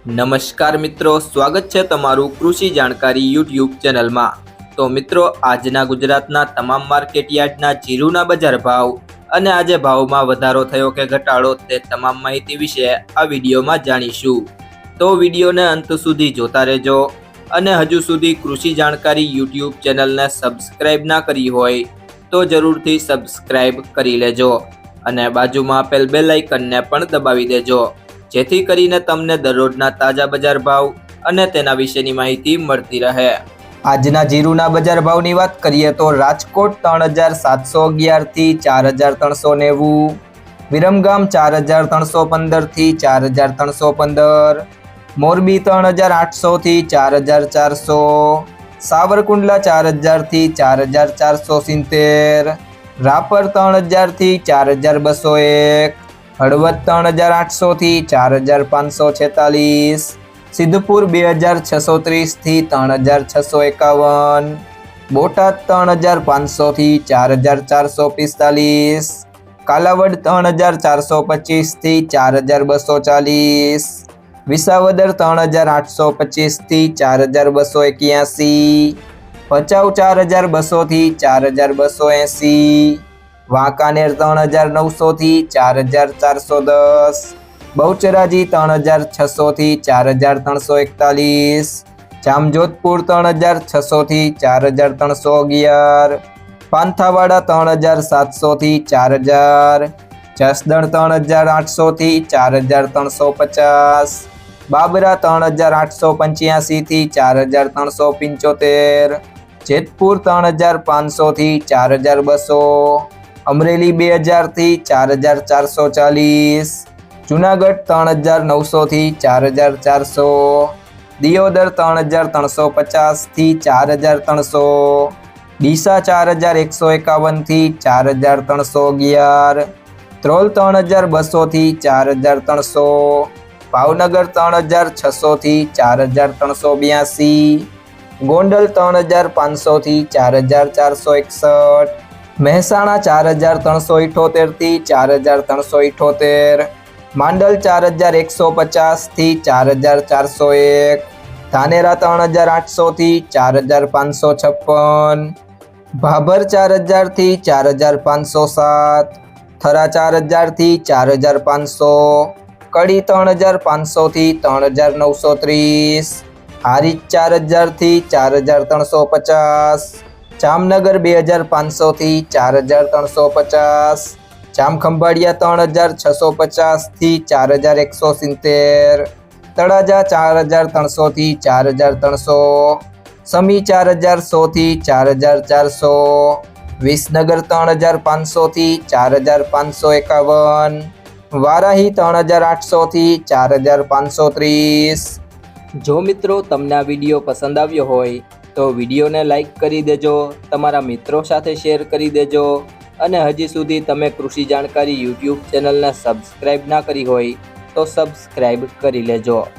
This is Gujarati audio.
નમસ્કાર મિત્રો, સ્વાગત છે તમારું કૃષિ જાણકારી યુટ્યુબ ચેનલમાં। તો મિત્રો, આજના ગુજરાતના તમામ માર્કેટ યાર્ડના જીરુના બજાર ભાવ અને આજે ભાવમાં વધારો થયો કે ઘટાડો તે તમામ માહિતી વિશે આ વિડીયોમાં જાણીશું। તો વિડીયોને અંત સુધી જોતા રહેજો અને હજુ સુધી કૃષિ જાણકારી યુટ્યુબ ચેનલને સબસ્ક્રાઇબ ના કરી હોય તો જરૂરથી સબસ્ક્રાઇબ કરી લેજો અને બાજુમાં આપેલ બેલ આઇકનને પણ દબાવી દેજો, જેથી કરીને તમને દરરોજના તાજા બજાર ભાવ અને તેના વિશેની માહિતી મળતી રહે। આજના જીરુના બજાર ભાવની વાત કરીએ તો રાજકોટ 3711 થી 4390, વિરમગામ 4315 થી 4315, મોરબી 3800 થી 4400, સાવરકુંડલા 4000 થી 4470, રાપર 3000 થી 4201, હળવદ 3800 થી 4546, સિદ્ધપુર 2630 થી 3651, બોટાદ 3500 થી 4445, કાલાવડ 3425 થી 4240, વિસાવદર 3825 થી 4281, ભચાઉ 4200 થી 4280, વાંકાનેર 3900 થી 4410, બહુચરાજી 3600 થી 4341, જામજોધપુર 3600 થી 4311, પાંથાવાડા 3700 થી 4000, જસદણ 3800 થી 4350, બાબરા 3885 થી 4375, જેતપુર 3500 થી 4200, અમરેલી 2000 થી 4440, જુનાગઢ 3900 થી 4400, દિયોદર 3350 થી 4300, ડીસા 4151 થી 4311, ત્રોલ 3200 થી 4300, ભાવનગર 3600 થી 4382, ગોંડલ 3500 થી 4461, મહેસાણા 4378 થી 4378, માંડલ 4150 થી 4401, ધાનેરા 3800 થી 4556, ભાભર 4000 થી 4507, થરા 4000 થી 4500, કડી 3500 થી 3930, હારીજ 4000 થી 4350, જામનગર 2500 થી 4350, જામખંભાળિયા 3650 થી 4170, તળાજા 4300 થી 4300, સમી 4100 થી 4400, વિસનગર 3500 થી 4551, વારાહી 3800 થી 4530। જો મિત્રો તમને આ વિડીયો પસંદ આવ્યો હોય તો વિડીયોને લાઈક કરી દેજો, તમારા મિત્રો સાથે શેર કરી દેજો અને હજી સુધી તમે કૃષિ જાણકારી યુટ્યુબ ચેનલને સબસ્ક્રાઇબ ના કરી હોય તો સબસ્ક્રાઇબ કરી લેજો।